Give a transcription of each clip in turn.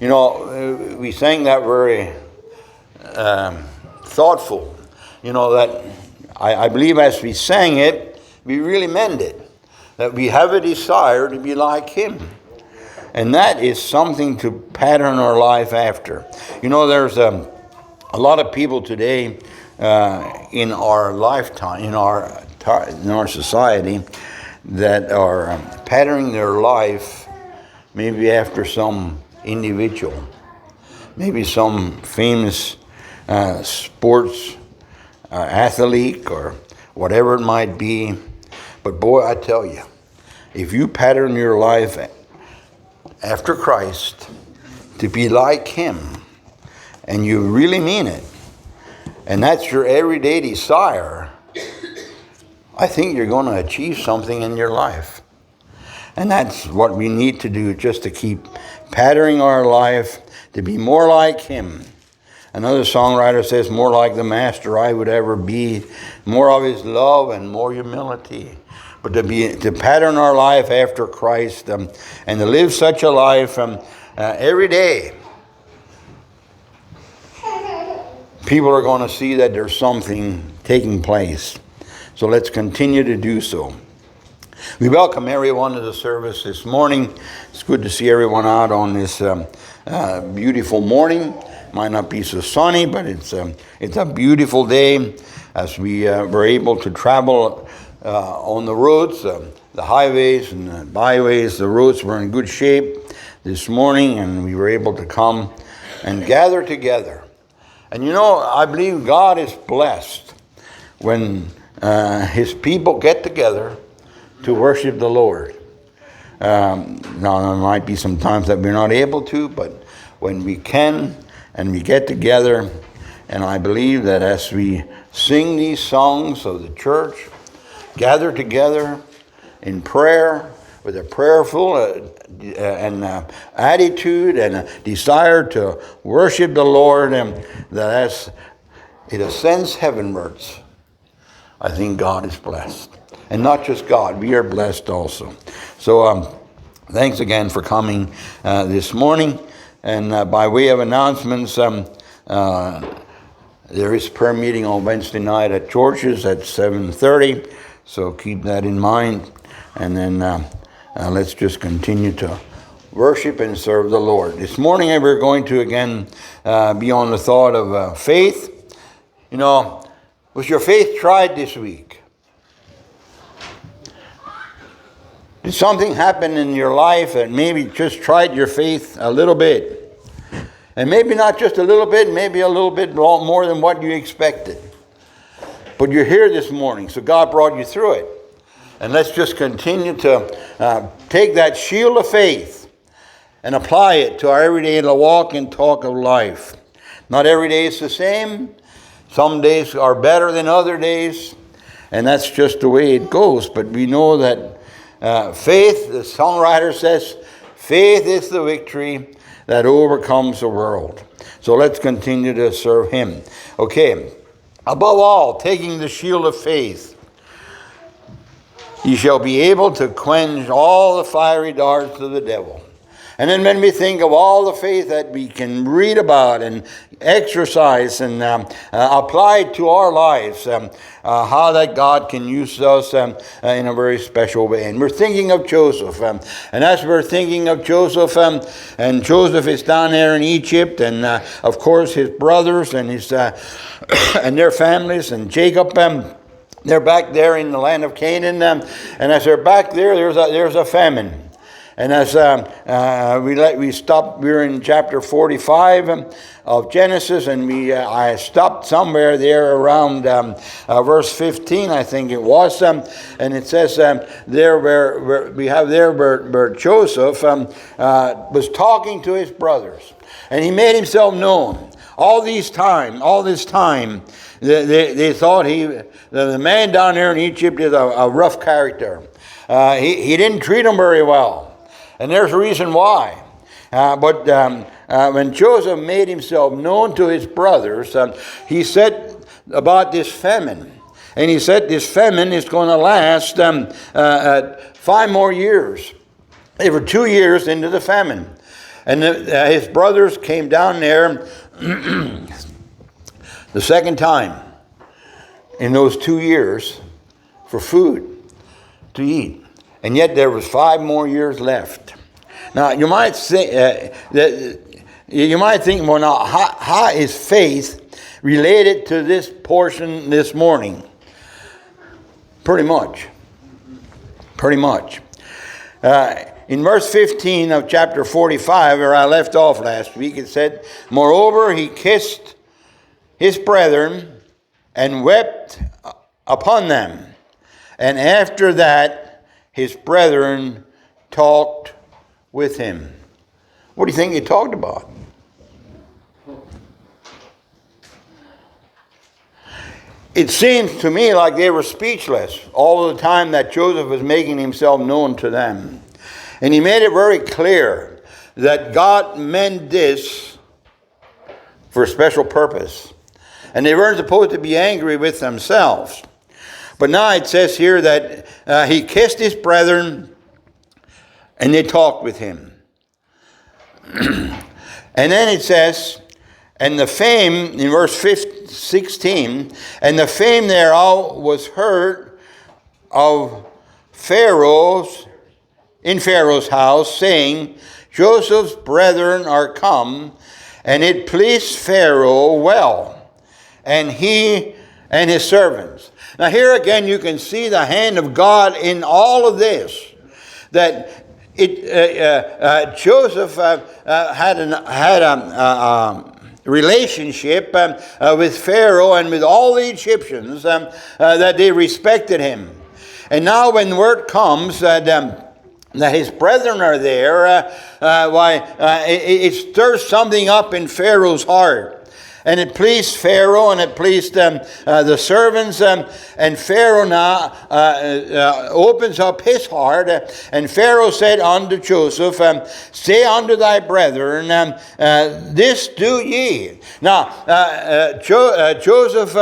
We sang that very thoughtful. That I believe as we sang it, we really meant it. That we have a desire to be like Him. And that is something to pattern our life after. There's a lot of people today in our lifetime, in our society, that are patterning their life maybe after some individual, maybe some famous sports athlete or whatever it might be. But boy, I tell you, if you pattern your life after Christ to be like Him, and you really mean it, and that's your everyday desire, I think you're going to achieve something in your life. And that's what we need to do, just to keep patterning our life to be more like Him. Another songwriter says, more like the Master I would ever be, more of His love and more humility. But to pattern our life after Christ and to live such a life every day, people are going to see that there's something taking place. So let's continue to do so. We welcome everyone to the service this morning. It's good to see everyone out on this beautiful morning. Might not be so sunny, but it's a beautiful day as we were able to travel on the roads, the highways and the byways. The roads were in good shape this morning, and we were able to come and gather together. And I believe God is blessed when His people get together to worship the Lord. Now, there might be some times that we're not able to, but when we can and we get together, and I believe that as we sing these songs of the church, gather together in prayer with a prayerful attitude and a desire to worship the Lord, and that as it ascends heavenwards, I think God is blessed. And not just God, we are blessed also. So thanks again for coming this morning. And by way of announcements, there is prayer meeting on Wednesday night at George's at 7:30. So keep that in mind. And then let's just continue to worship and serve the Lord. This morning we're going to again be on the thought of faith. Was your faith tried this week? Did something happen in your life that maybe just tried your faith a little bit? And maybe not just a little bit, maybe a little bit more than what you expected. But you're here this morning, so God brought you through it. And let's just continue to take that shield of faith and apply it to our everyday walk and talk of life. Not every day is the same. Some days are better than other days. And that's just the way it goes. But we know that faith, the songwriter says, faith is the victory that overcomes the world. So let's continue to serve Him. Okay, above all, taking the shield of faith, ye shall be able to quench all the fiery darts of the devil. And then when we think of all the faith that we can read about and exercise and apply to our lives, how that God can use us in a very special way. And we're thinking of Joseph. And as we're thinking of Joseph, and Joseph is down there in Egypt, and of course his brothers and his and their families, and Jacob, they're back there in the land of Canaan. And as they're back there, there's a famine. And as we stopped, we were in chapter 45 of Genesis, and I stopped somewhere there around verse 15, I think it was, and it says there where Joseph was talking to his brothers, and he made himself known. All this time, they thought the man down there in Egypt is a rough character. He didn't treat them very well. And there's a reason why. But when Joseph made himself known to his brothers, he said about this famine. And he said this famine is going to last 5 more years. They were 2 years into the famine. And his brothers came down there the second time in those 2 years for food to eat. And yet there was 5 more years left. Now you might say well, now how is faith related to this portion this morning? Pretty much. In verse 15 of chapter 45, where I left off last week, it said, "Moreover, he kissed his brethren and wept upon them. And after that, his brethren talked with him." What do you think he talked about? It seems to me like they were speechless all the time that Joseph was making himself known to them. And he made it very clear that God meant this for a special purpose. And they weren't supposed to be angry with themselves. But now it says here that he kissed his brethren and they talked with him. And then it says, and the fame, in verse 16, and the fame thereof was heard of in Pharaoh's house, saying, "Joseph's brethren are come, and it pleased Pharaoh well, and he and his servants." Now here again you can see the hand of God in all of this. That Joseph had a relationship with Pharaoh and with all the Egyptians, that they respected him. And now when word comes that his brethren are there, it stirs something up in Pharaoh's heart. And it pleased Pharaoh, and it pleased the servants. And Pharaoh now opens up his heart. And Pharaoh said unto Joseph, "Say unto thy brethren, this do ye." Now, Joseph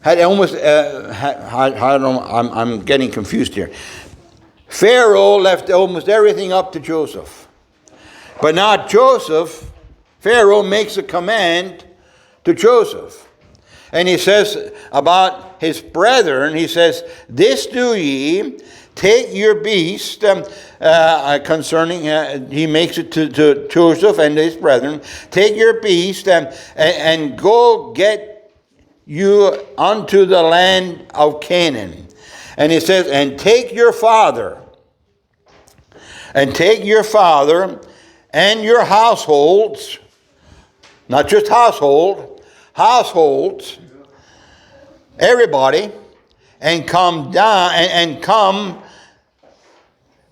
had almost, I'm getting confused here. Pharaoh left almost everything up to Joseph. But now Pharaoh makes a command to Joseph. And he says about his brethren, he says, "This do ye, take your beast," concerning, he makes it to Joseph and his brethren, "Take your beast and go get you unto the land of Canaan." And he says, "And take your father, and your households," not just households, everybody, "and come down and come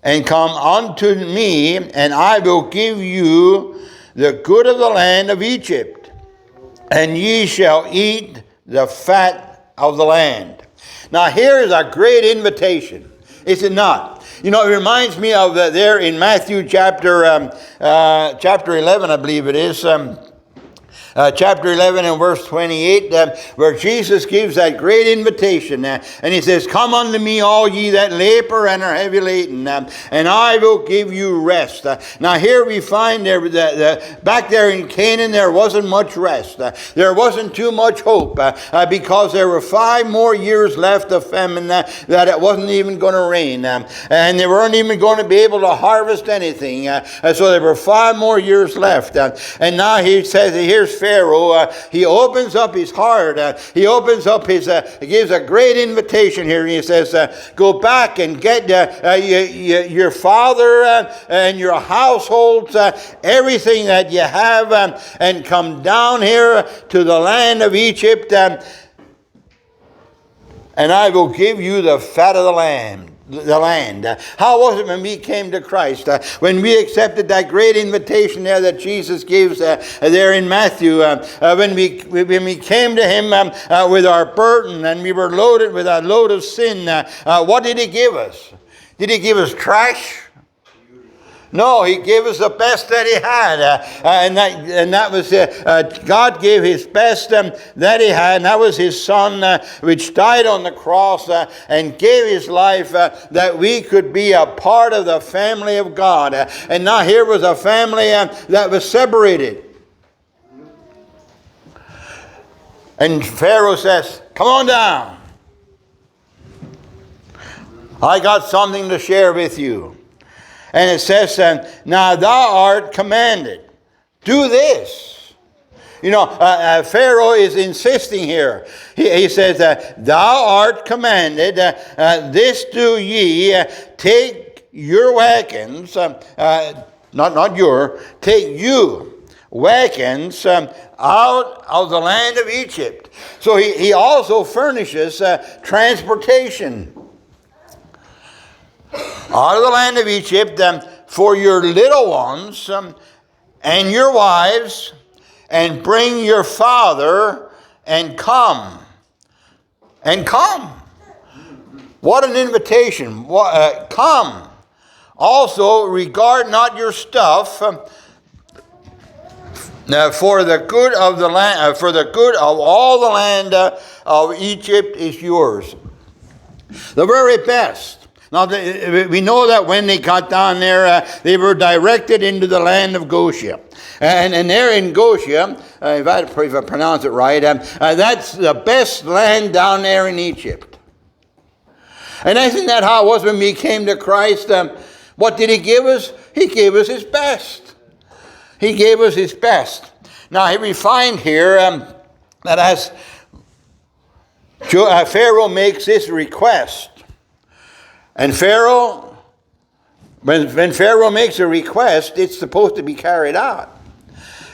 unto me, and I will give you the good of the land of Egypt, and ye shall eat the fat of the land." Now here is a great invitation, is it not? You know, it reminds me of there in Matthew chapter 11, I believe it is. Chapter 11 and verse 28, where Jesus gives that great invitation. And he says, "Come unto me, all ye that labor and are heavy laden, and I will give you rest." Now here we find back there in Canaan, there wasn't much rest. There wasn't too much hope, because there were 5 more years left of famine, that it wasn't even going to rain. And they weren't even going to be able to harvest anything. So there were 5 more years left. And now he says, here's Pharaoh, he opens up his heart. He opens up he gives a great invitation here. And he says, "Go back and get your father and your households, everything that you have, and come down here to the land of Egypt, and I will give you the fat of the land." How was it when we came to Christ? When we accepted that great invitation there that Jesus gives there in Matthew, when we came to him with our burden and we were loaded with a load of sin, what did he give us? Did he give us trash? No, he gave us the best that he had. And that was, God gave his best that he had. And that was his son, which died on the cross and gave his life that we could be a part of the family of God. And now here was a family that was separated. And Pharaoh says, come on down. I got something to share with you. And it says, now thou art commanded. Do this. You know, Pharaoh is insisting here. He says, thou art commanded, this do ye, take your wagons, take you wagons out of the land of Egypt. So he also furnishes transportation out of the land of Egypt for your little ones and your wives, and bring your father and come. And come. What an invitation. Come. Also, regard not your stuff, for the good of the land, for the good of all the land of Egypt is yours. The very best. Now, we know that when they got down there, they were directed into the land of Goshen. And there in Goshen, if I pronounce it right, that's the best land down there in Egypt. And isn't that how it was when we came to Christ? What did he give us? He gave us his best. He gave us his best. Now, here we find here that as Pharaoh makes this request, and Pharaoh, when Pharaoh makes a request, it's supposed to be carried out.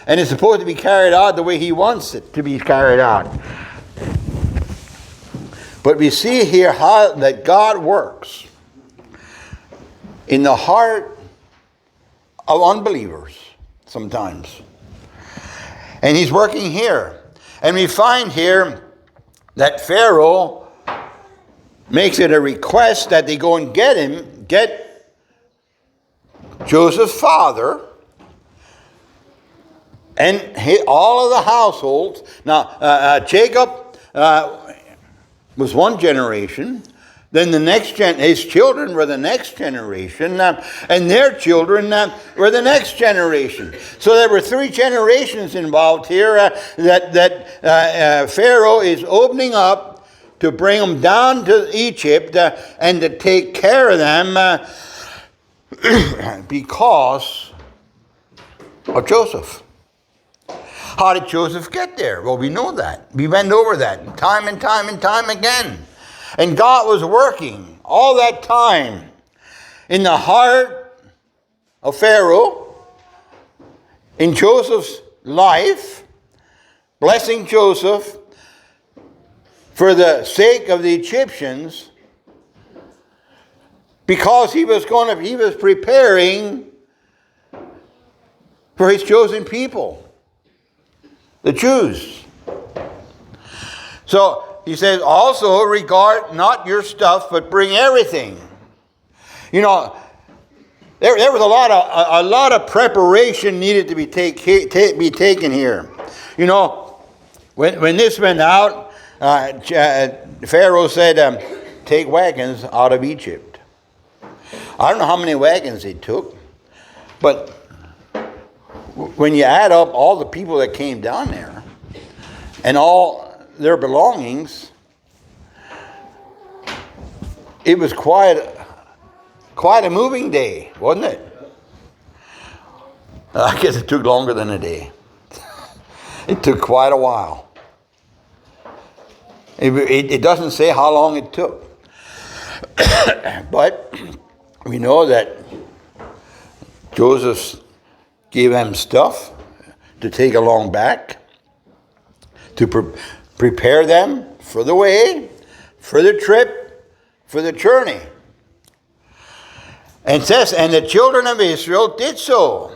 And it's supposed to be carried out the way he wants it to be carried out. But we see here how that God works in the heart of unbelievers sometimes. And he's working here. And we find here that Pharaoh makes it a request that they go and get Joseph's father and all of the households. Now, Jacob was one generation. Then the next his children were the next generation, and their children were the next generation. So there were 3 generations involved here that Pharaoh is opening up to bring them down to Egypt and to take care of them because of Joseph. How did Joseph get there? Well, we know that. We went over that time and time and time again. And God was working all that time in the heart of Pharaoh, in Joseph's life, blessing Joseph for the sake of the Egyptians, because he was preparing for his chosen people, the Jews. So he says, also regard not your stuff, but bring everything. You know, there was a lot of preparation needed to be taken here. You know, when this went out, Pharaoh said, take wagons out of Egypt. I don't know how many wagons he took, but when you add up all the people that came down there and all their belongings, it was quite a moving day, wasn't it? I guess it took longer than a day. It took quite a while. It doesn't say how long it took. But we know that Joseph gave them stuff to take along back, to prepare them for the way, for the trip, for the journey. And it says, and the children of Israel did so.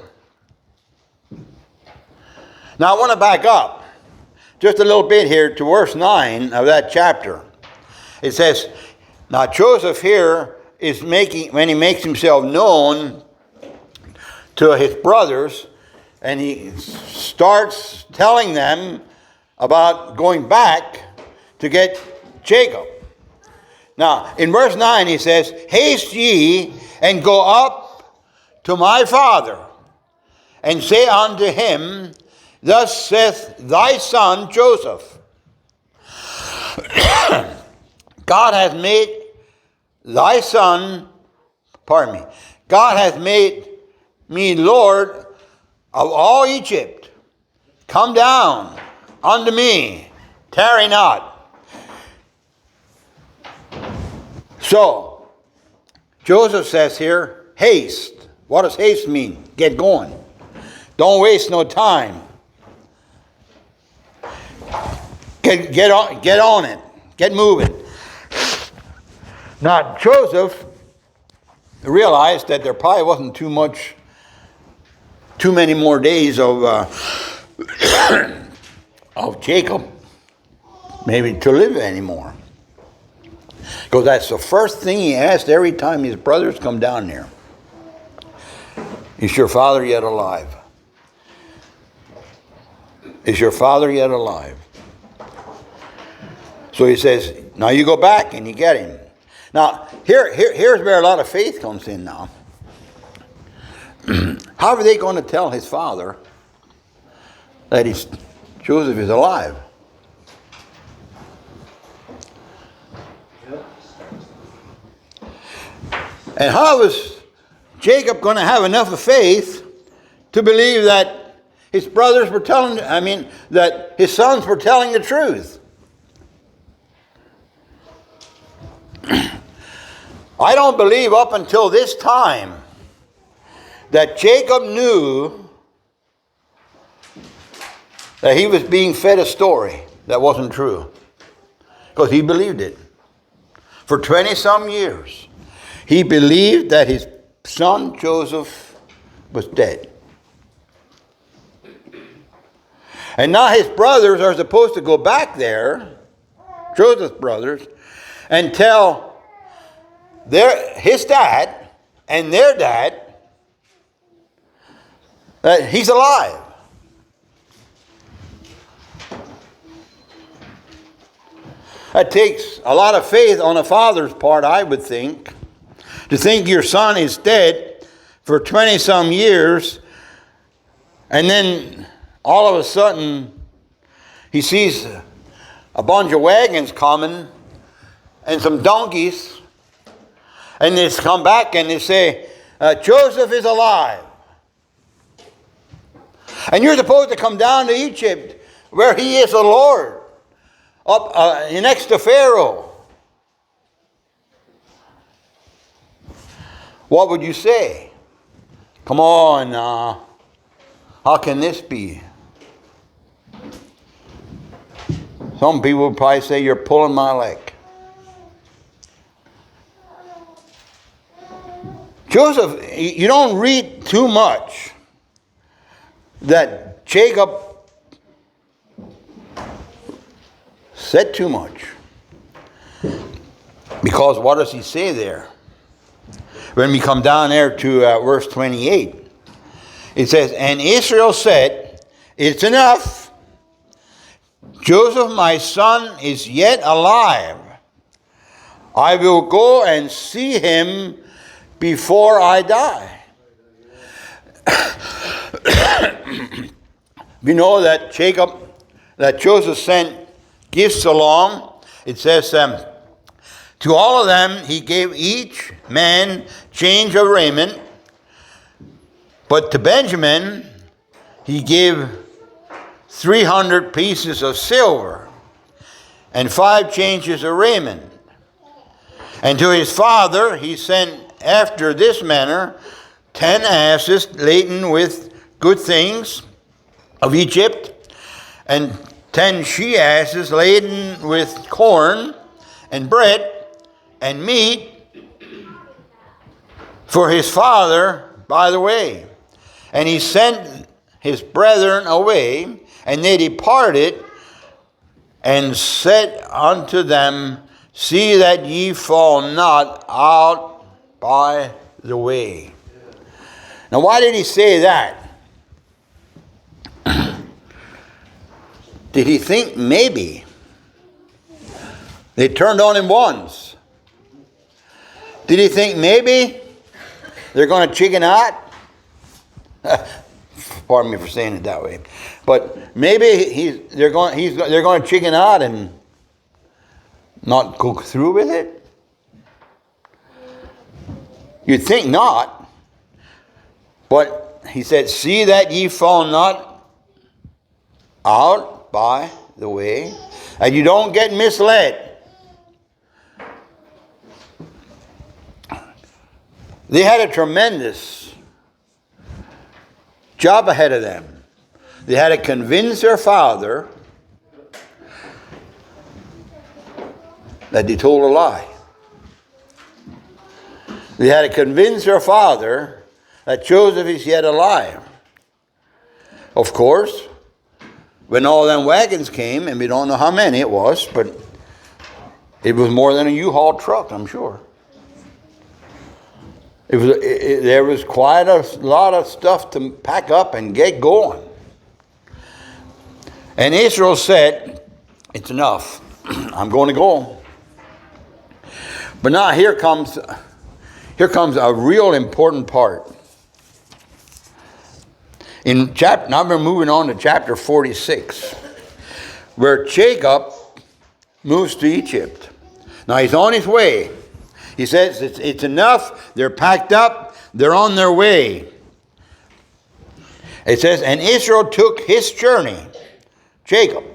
Now I want to back up just a little bit here to verse 9 of that chapter. It says, now Joseph here is when he makes himself known to his brothers, and he starts telling them about going back to get Jacob. Now, in verse 9 he says, "Haste ye, and go up to my father, and say unto him, Thus saith thy son Joseph, God hath made thy son, God hath made me Lord of all Egypt. Come down unto me, tarry not." So, Joseph says here, haste. What does haste mean? Get going. Don't waste no time. Get on it. Get moving. Now, Joseph realized that there probably wasn't too many more days of of Jacob maybe to live anymore. Because that's the first thing he asked every time his brothers come down there. Is your father yet alive? Is your father yet alive? So he says, now you go back and you get him. Now, here's where a lot of faith comes in now. How are they going to tell his father that Joseph is alive? And how is Jacob going to have enough of faith to believe that his brothers were that his sons were telling the truth? I don't believe up until this time that Jacob knew that he was being fed a story that wasn't true. Because he believed it. For 20-some years, he believed that his son Joseph was dead. And now his brothers are supposed to go back there, Joseph's brothers, and tell his dad and their dad that he's alive. That takes a lot of faith on a father's part, I would think, to think your son is dead for 20-some years, and then all of a sudden he sees a bunch of wagons coming and some donkeys, and they come back and they say, Joseph is alive. And you're supposed to come down to Egypt where he is the Lord, up next to Pharaoh. What would you say? Come on now. How can this be? Some people would probably say you're pulling my leg. Joseph, you don't read too much that Jacob said too much. Because what does he say there? When we come down there to verse 28, it says, "And Israel said, It's enough. Joseph, my son, is yet alive. I will go and see him before I die." We know that Joseph sent gifts along. It says, to all of them he gave each man change of raiment, but to Benjamin he gave 300 pieces of silver and 5 changes of raiment. And to his father he sent after this manner 10 asses laden with good things of Egypt, and 10 she-asses laden with corn and bread and meat for his father by the way. And he sent his brethren away, and they departed, and said unto them, See that ye fall not out by the way. Now, why did he say that? Did he think maybe they turned on him once? Did he think maybe they're going to chicken out? Pardon me for saying it that way, but maybe they're going to chicken out and not go through with it. You'd think not, but he said, "See that ye fall not out by the way, and you don't get misled." They had a tremendous job ahead of them. They had to convince their father that they told a lie. They had to convince their father that Joseph is yet alive. Of course, when all them wagons came, and we don't know how many it was, but it was more than a U-Haul truck, I'm sure. There was quite a lot of stuff to pack up and get going. And Israel said, "It's enough. I'm going to go." But now here comes a real important part. Now we're moving on to chapter 46, where Jacob moves to Egypt. Now he's on his way. He says it's enough. They're packed up. They're on their way. It says, and Israel took his journey. Jacob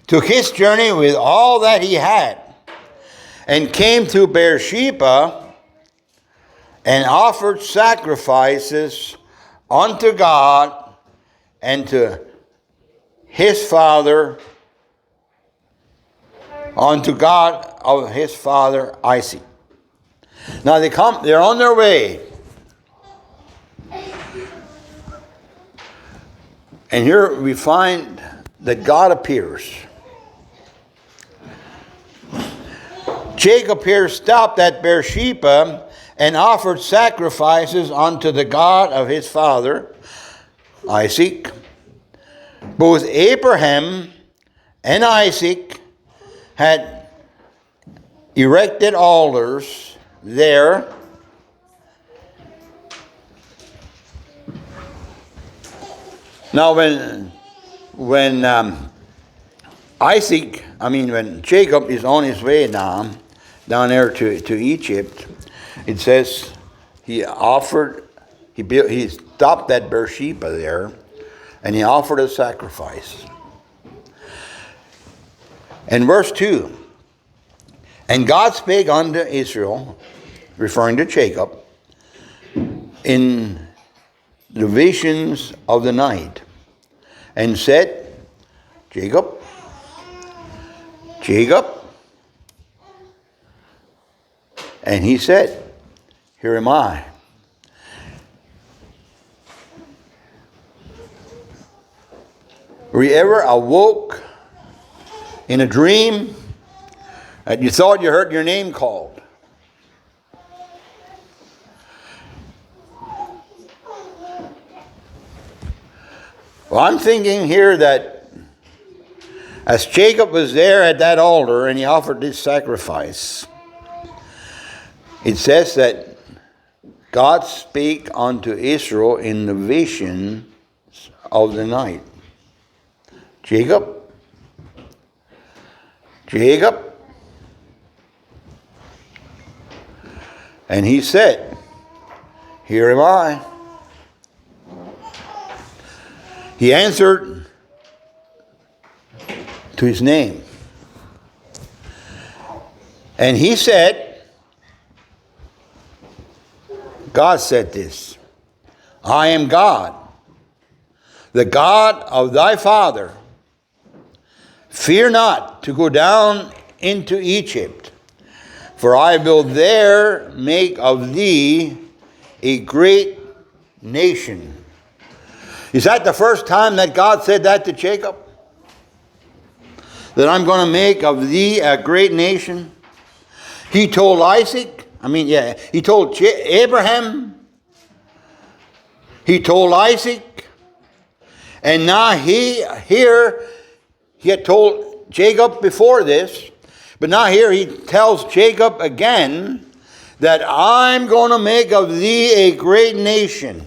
took his journey with all that he had, and came to Beersheba, and offered sacrifices unto God and to his father, unto God of his father Isaac. Now they're on their way. And here we find that God appears. Jacob here stopped at Beersheba and offered sacrifices unto the God of his father Isaac. Both Abraham and Isaac had erected altars there. Now when Jacob is on his way down there to Egypt, it says he stopped at Beersheba there, and he offered a sacrifice. And verse 2, and God spake unto Israel, referring to Jacob, in the visions of the night, and said, Jacob, Jacob. And he said, here am I. Were you ever awoke in a dream and you thought you heard your name called? Well, I'm thinking here that as Jacob was there at that altar and he offered this sacrifice, it says that God spake unto Israel in the visions of the night. Jacob, Jacob. And he said, here am I. He answered to his name. And he said, God said this, I am God, the God of thy father. Fear not to go down into Egypt, for I will there make of thee a great nation. Is that the first time that God said that to Jacob? That I'm going to make of thee a great nation? He told Isaac, he told Abraham He told Isaac, and now he had told Jacob before this, but now here he tells Jacob again that I'm going to make of thee a great nation.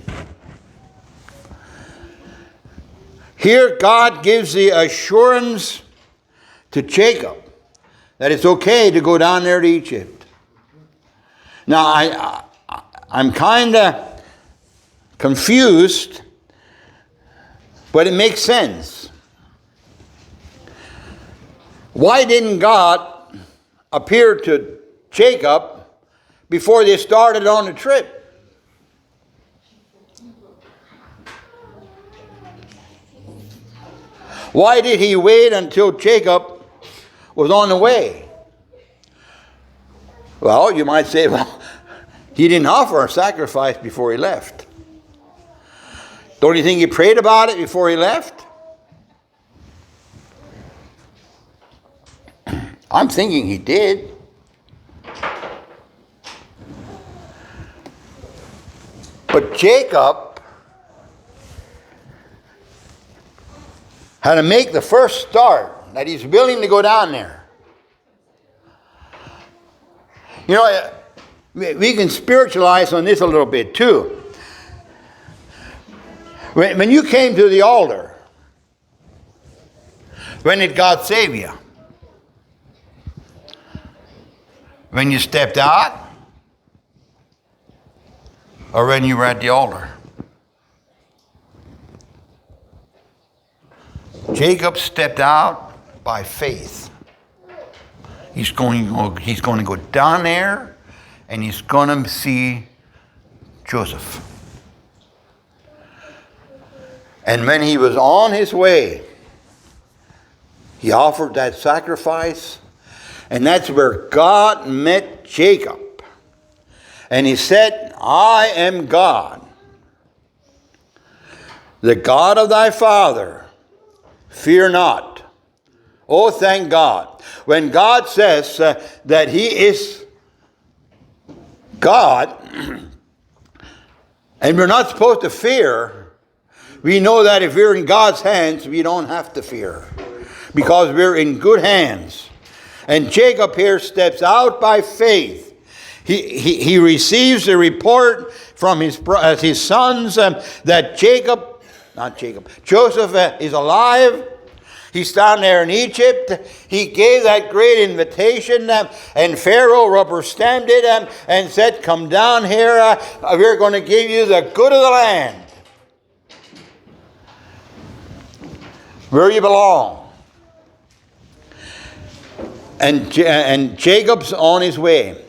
Here God gives the assurance to Jacob that it's okay to go down there to Egypt. Now I'm kind of confused, but it makes sense. Why didn't God appear to Jacob before they started on the trip? Why did he wait until Jacob was on the way? Well, you might say, well, he didn't offer a sacrifice before he left. Don't you think he prayed about it before he left? I'm thinking he did. But Jacob had to make the first start that he's willing to go down there. You know, we can spiritualize on this a little bit too. When you came to the altar, when did God save you? When you stepped out? Or when you were at the altar? Jacob stepped out by faith. He's going to go down there and he's going to see Joseph. And when he was on his way, he offered that sacrifice, and that's where God met Jacob. And he said, I am God, the God of thy father. Fear not. Oh, thank God. When God says that he is God, and we're not supposed to fear, we know that if we're in God's hands, we don't have to fear, because we're in good hands. And Jacob here steps out by faith. He receives a report from his sons that Joseph is alive. He's down there in Egypt. He gave that great invitation, and Pharaoh rubber-stamped it and said, come down here, we're going to give you the good of the land, where you belong. And Jacob's on his way.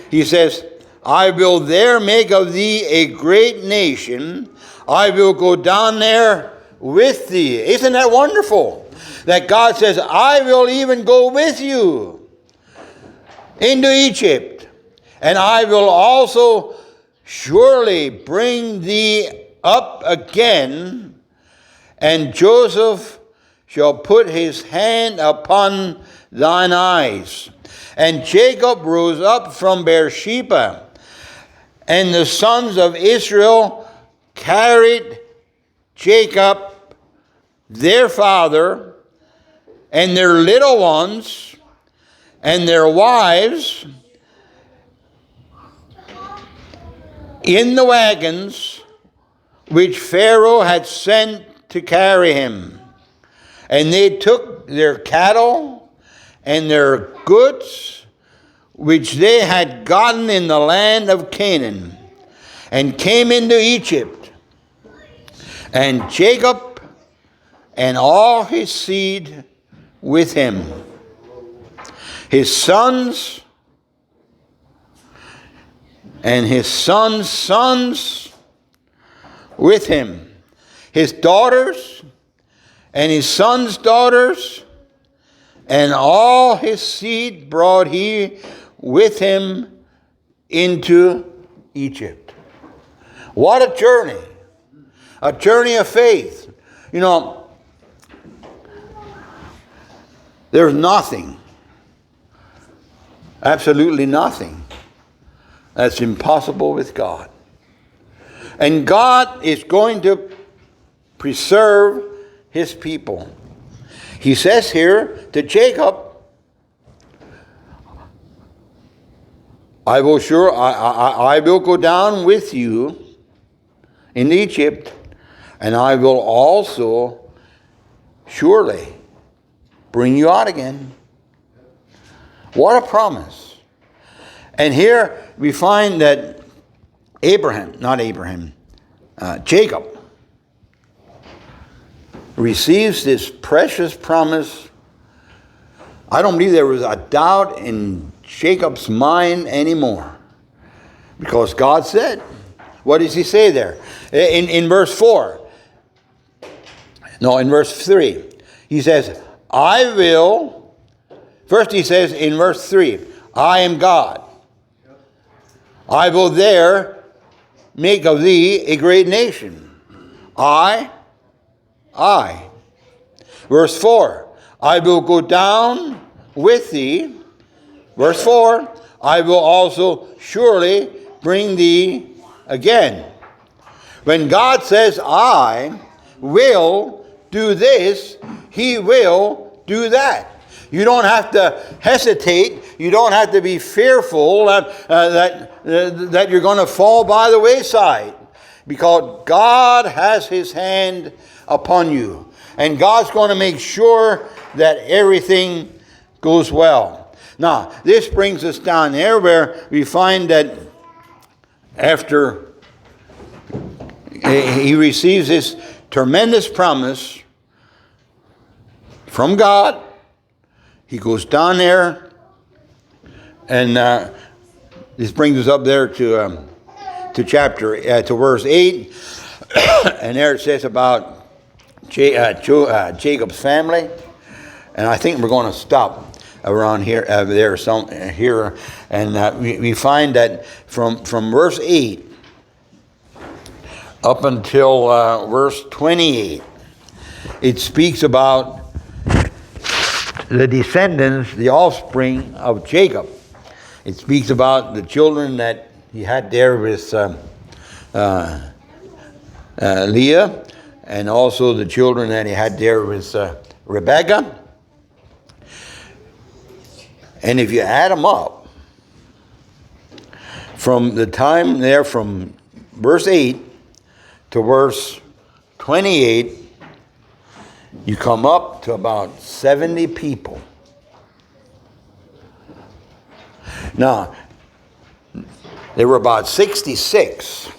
He says, I will there make of thee a great nation. I will go down there with thee. Isn't that wonderful? That God says, I will even go with you into Egypt. And I will also surely bring thee up again. And Joseph shall put his hand upon thine eyes. And Jacob rose up from Beersheba, and the sons of Israel carried Jacob, their father, and their little ones, and their wives, in the wagons which Pharaoh had sent to carry him. And they took their cattle and their goods, which they had gotten in the land of Canaan, and came into Egypt. And Jacob and all his seed with him, his sons and his sons' sons with him, his daughters and his sons' daughters, and all his seed brought he with him into Egypt. What a journey. A journey of faith. You know, there's nothing, absolutely nothing, that's impossible with God. And God is going to preserve his people. He says here to Jacob, I will go down with you in Egypt, and I will also surely bring you out again. What a promise. And here we find that Jacob receives this precious promise. I don't believe there was a doubt in Jacob's mind anymore, because God said, what does he say there? In verse 4, no, in verse 3, he says, first he says in verse 3, I am God. I will there make of thee a great nation. I. Verse 4, I will go down with thee. Verse 4, I will also surely bring thee again. When God says, I will do this, he will do that. You don't have to hesitate. You don't have to be fearful that you're going to fall by the wayside, because God has his hand upon you. And God's going to make sure that everything goes well. Now, this brings us down there where we find that after he receives this tremendous promise from God, he goes down there, and this brings us up there to verse 8, and there it says about Jacob's family, and I think we're going to stop around here, and we find that from verse 8 up until verse 28, it speaks about the descendants, the offspring of Jacob. It speaks about the children that he had there with Leah, and also the children that he had there with Rebekah. And if you add them up, from the time there from verse 8 to verse 28, you come up to about 70 people. Now, there were about 66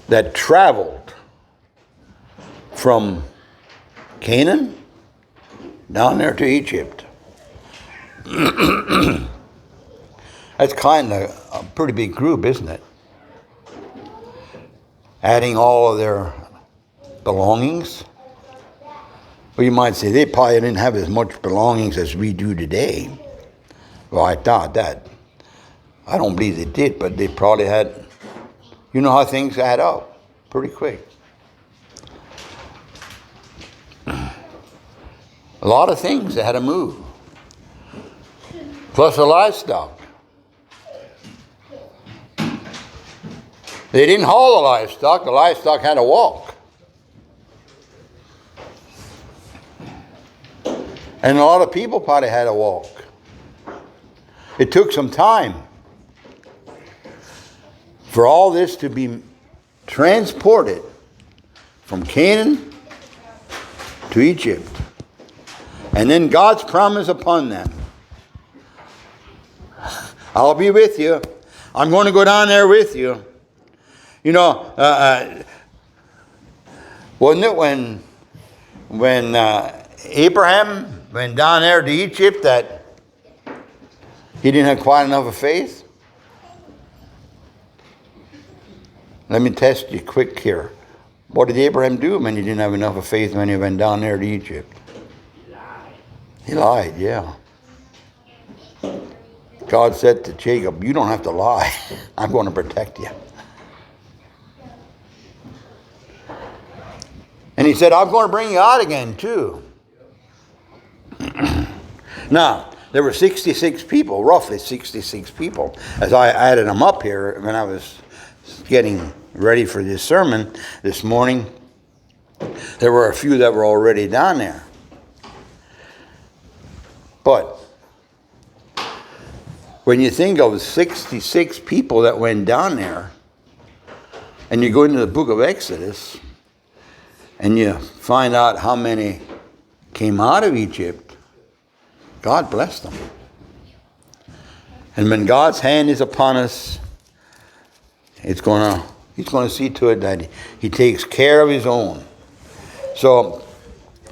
that traveled from Canaan down there to Egypt. That's kind of a pretty big group, isn't it? Adding all of their belongings. Well, you might say they probably didn't have as much belongings as we do today. Well, I doubt that. I don't believe they did, but they probably had, you know how things add up pretty quick. A lot of things they had to move. Plus the livestock. They didn't haul the livestock had to walk. And a lot of people probably had to walk. It took some time for all this to be transported from Canaan to Egypt. And then God's promise upon them. I'll be with you. I'm going to go down there with you. You know, wasn't it when Abraham went down there to Egypt that he didn't have quite enough of faith? Let me test you quick here. What did Abraham do when he didn't have enough of faith when he went down there to Egypt? He lied, yeah. God said to Jacob, you don't have to lie. I'm going to protect you. And he said, I'm going to bring you out again too. Now, there were 66 people, roughly 66 people, as I added them up here when I was getting ready for this sermon this morning, there were a few that were already down there. But when you think of 66 people that went down there, and you go into the book of Exodus, and you find out how many came out of Egypt, God blessed them. And when God's hand is upon us, He's going to see to it that He takes care of His own. So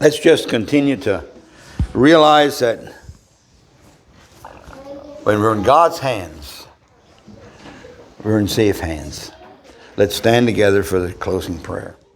let's just continue to realize that when we're in God's hands, we're in safe hands. Let's stand together for the closing prayer.